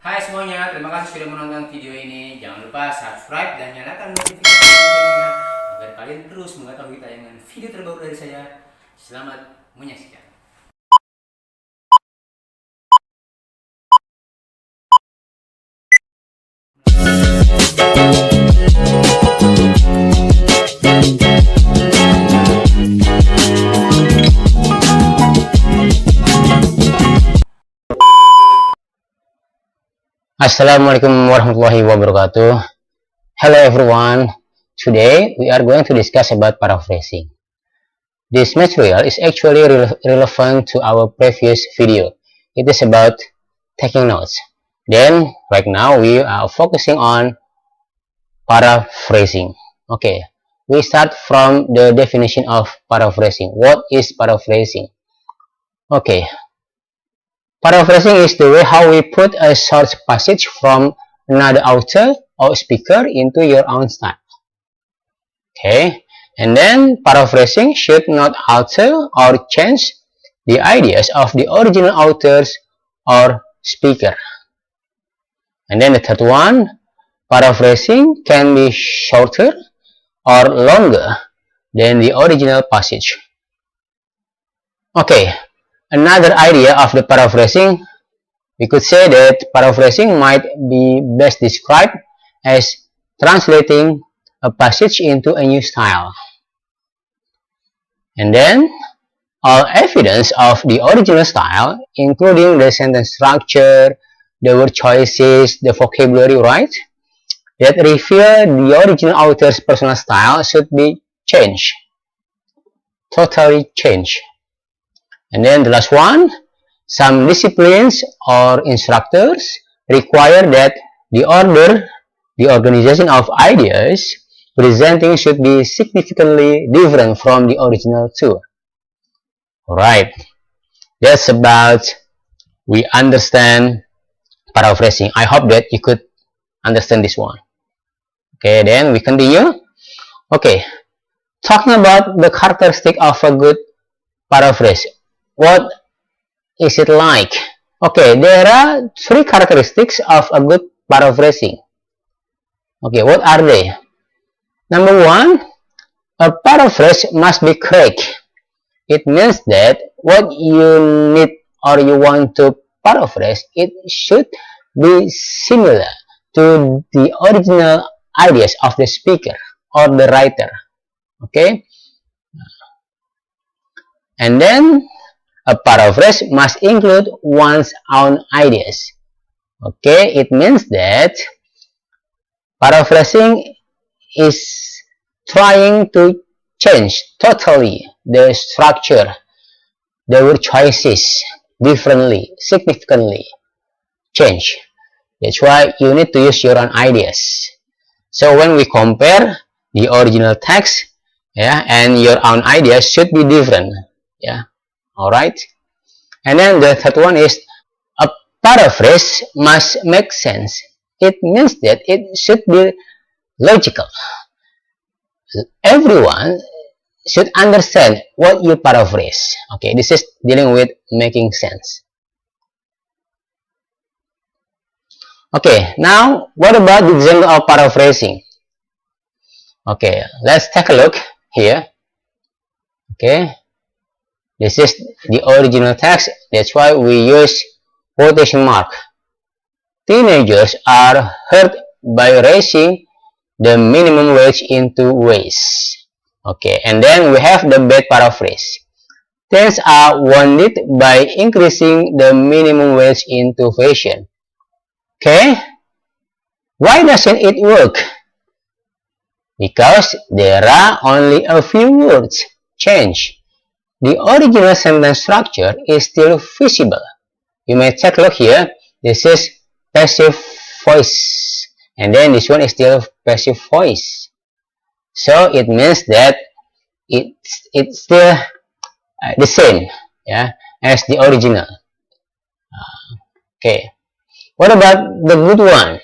Hai semuanya, terima kasih sudah menonton video ini. Jangan lupa subscribe dan nyalakan notifikasi loncengnya agar kalian terus mengetahui tayangan video terbaru dari saya. Selamat menyaksikan. Assalamualaikum warahmatullahi wabarakatuh. Hello everyone. Today we are going to discuss about paraphrasing. This material is actually relevant to our previous video. It is about taking notes. Then right now we are focusing on paraphrasing. Okay, we start from the definition of paraphrasing. What is paraphrasing? Okay, paraphrasing is the way how we put a short passage from another author or speaker into your own style. Okay, and then paraphrasing should not alter or change the ideas of the original authors or speaker. And then the third one, paraphrasing can be shorter or longer than the original passage. Okay. Another idea of the paraphrasing, we could say that paraphrasing might be best described as translating a passage into a new style. And then, all evidence of the original style, including the sentence structure, the word choices, the vocabulary, right, that reveal the original author's personal style should be changed, totally changed. And then the last one, some disciplines or instructors require that the order, the organization of ideas presenting should be significantly different from the original too. Alright, that's about we understand paraphrasing. I hope that you could understand this one. Okay, then we continue. Okay, talking about the characteristic of a good paraphrase. What is it like? Okay, there are three characteristics of a good paraphrasing. Okay, what are they? Number one, a paraphrase must be correct. It means that what you need or you want to paraphrase, it should be similar to the original ideas of the speaker or the writer. Okay? And then, a paraphrase must include one's own ideas. Okay, it means that paraphrasing is trying to change totally the structure, the word choices differently, significantly change. That's why you need to use your own ideas. So when we compare the original text, and your own ideas should be different. Alright, and then the third one is a paraphrase must make sense. It means that it should be logical. Everyone should understand what you paraphrase. Okay, this is dealing with making sense. Okay, now what about the example of paraphrasing? Okay, let's take a look here. Okay. This is the original text, that's why we use quotation mark. Teenagers are hurt by raising the minimum wage in 2 ways. Okay, and then we have the bad paraphrase. Teens are wounded by increasing the minimum wage in 2 fashion. Okay, why doesn't it work? Because there are only a few words changed. The original sentence structure is still visible. You may take a look here. This is passive voice. And then this one is still passive voice. So it means that it's still the same as the original. Okay. What about the good one?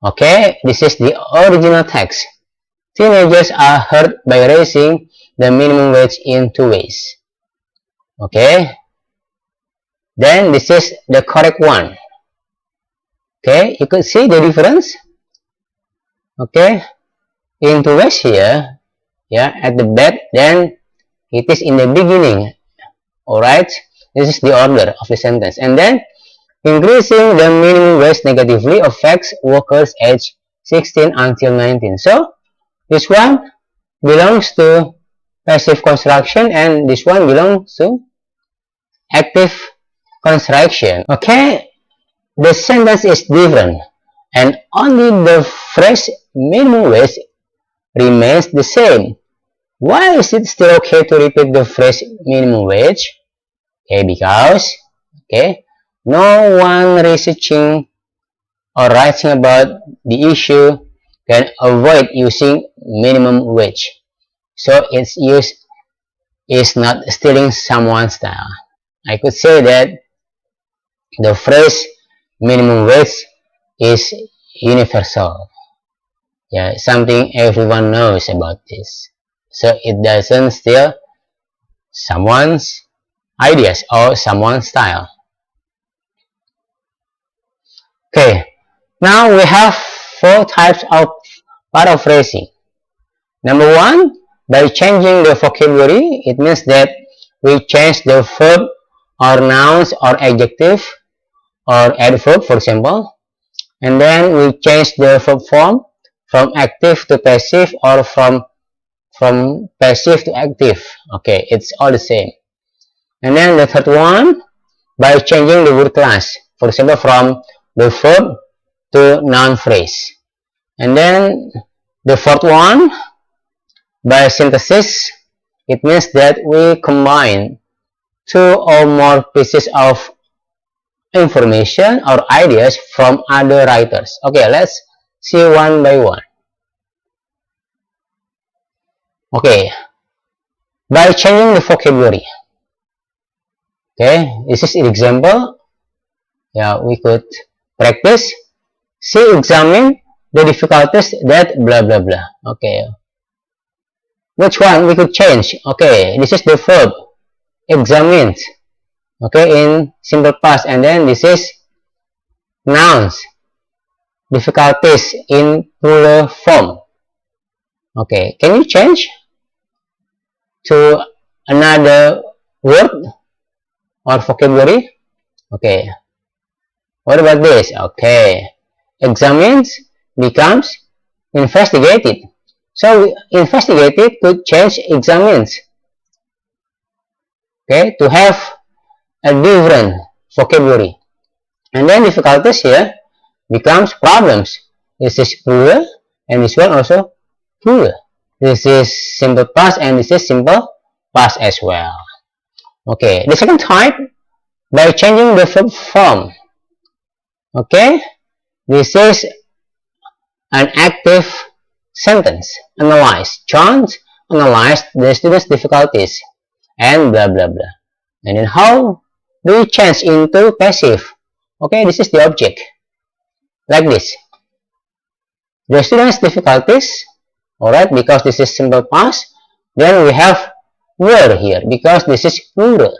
Okay, this is the original text. Teenagers are hurt by raising the minimum wage in 2 ways. Okay, then this is the correct one. Okay, you could see the difference. Okay, in two ways here, yeah, at the back, then it is in the beginning. Alright, this is the order of the sentence. And then increasing the minimum wage negatively affects workers aged 16 until 19. So this one belongs to passive construction and this one belongs to active construction. Okay, the sentence is different and only the phrase minimum wage remains the same. Why is it still okay to repeat the phrase minimum wage? Okay, because no one researching or writing about the issue can avoid using minimum wage. So its use is not stealing someone's style. I could say that the phrase minimum wage is universal. Yeah, something everyone knows about this. So it doesn't steal someone's ideas or someone's style. Okay, now we have four types of paraphrasing. Number one, by changing the vocabulary, it means that we change the verb or nouns or adjective or adverb, for example, and then we change the verb form from active to passive or from passive to active. Okay, it's all the same. And then the third one, by changing the word class, for example, from the verb to noun phrase. And then the fourth one, by synthesis, it means that we combine two or more pieces of information or ideas from other writers. Okay, let's see one by one. Okay, by changing the vocabulary. Okay, this is an example. Yeah, we could practice. See, examine the difficulties that blah blah blah. Okay, which one we could change? Okay, this is the verb examined. Okay, in simple past, and then this is nouns difficulties in plural form. Okay, can you change to another word or vocabulary? Okay, what about this? Okay, examines becomes investigated. So investigated could change examines. Okay, to have a different vocabulary. And then difficulties here becomes problems. This is plural and this one also plural. This is simple past and this is simple past as well. Okay, the second type, by changing the verb form. Okay, this is an active sentence. Analyze. John analyzed the students' difficulties and blah blah blah. And then how do we change into passive? Okay, this is the object. Like this. The students' difficulties, alright, because this is simple past. Then we have were here because this is plural.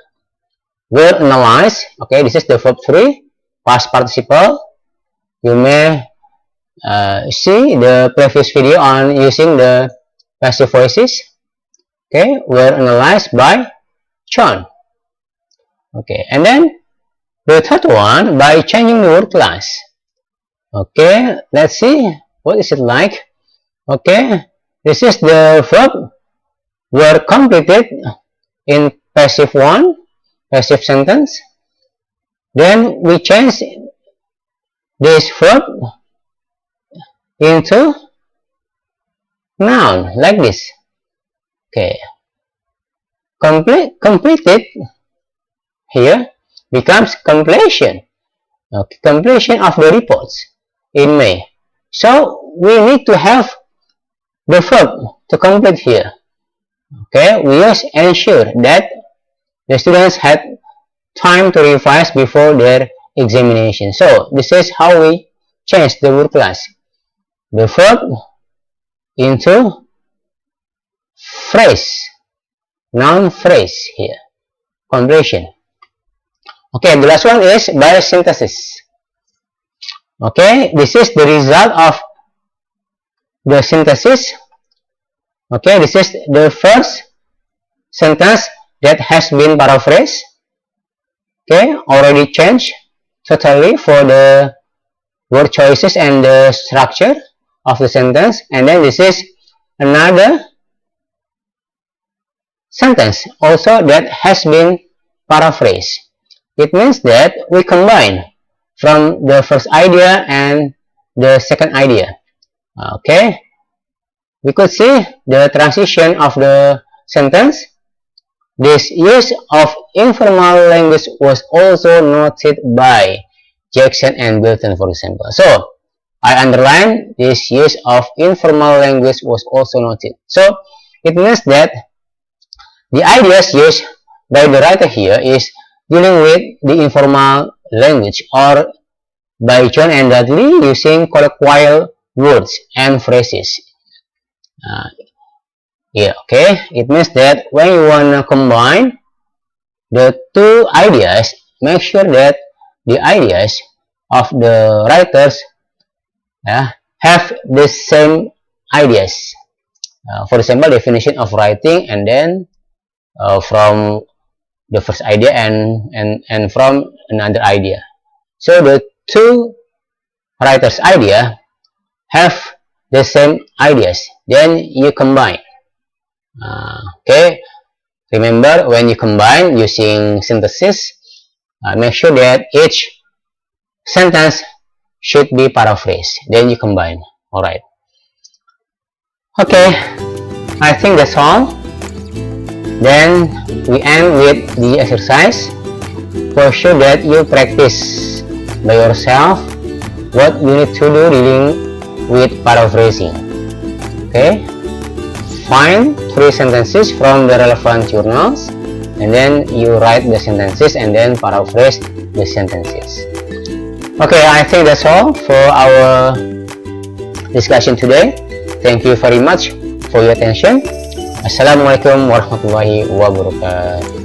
Were analyzed. Okay, this is the verb 3, past participle. You may see the previous video on using the passive voices. Okay, were analyzed by John. Okay, and then the third one, by changing the word class. Okay, let's see what is it like. Okay, this is the verb were completed in passive one, passive sentence. Then we change this verb into noun like this. Okay, completed here becomes completion. Okay, completion of the reports in May. So we need to have the verb to complete here. Okay, we just ensure that the students had time to revise before their examination. So this is how we change the word class. The verb into phrase, noun phrase here, completion. Okay, the last one is by synthesis. Okay, this is the result of the synthesis. Okay, this is the first sentence that has been paraphrased. Okay, already changed totally for the word choices and the structure of the sentence. And then this is another sentence also that has been paraphrased. It means that we combine from the first idea and the second idea. Okay, we could see the transition of the sentence. This use of informal language was also noted by Jackson and Bilton, for example. So, I underline this use of informal language was also noted. So, it means that the ideas used by the writer here is dealing with the informal language, or by John and Dudley using colloquial words and phrases. Okay, it means that when you want to combine the two ideas, make sure that the ideas of the writers have the same ideas. For example, definition of writing, and then from the first idea and from another idea. So the two writers' idea have the same ideas. Then you combine. Okay, remember when you combine using synthesis, make sure that each sentence should be paraphrased. Then you combine. Alright. Okay, I think that's all. Then we end with the exercise. For sure that you practice by yourself what you need to do dealing with paraphrasing. Okay, find 3 sentences from the relevant journals, and then you write the sentences and then paraphrase the sentences. Okay, I think that's all for our discussion today. Thank you very much for your attention. Assalamualaikum warahmatullahi wabarakatuh.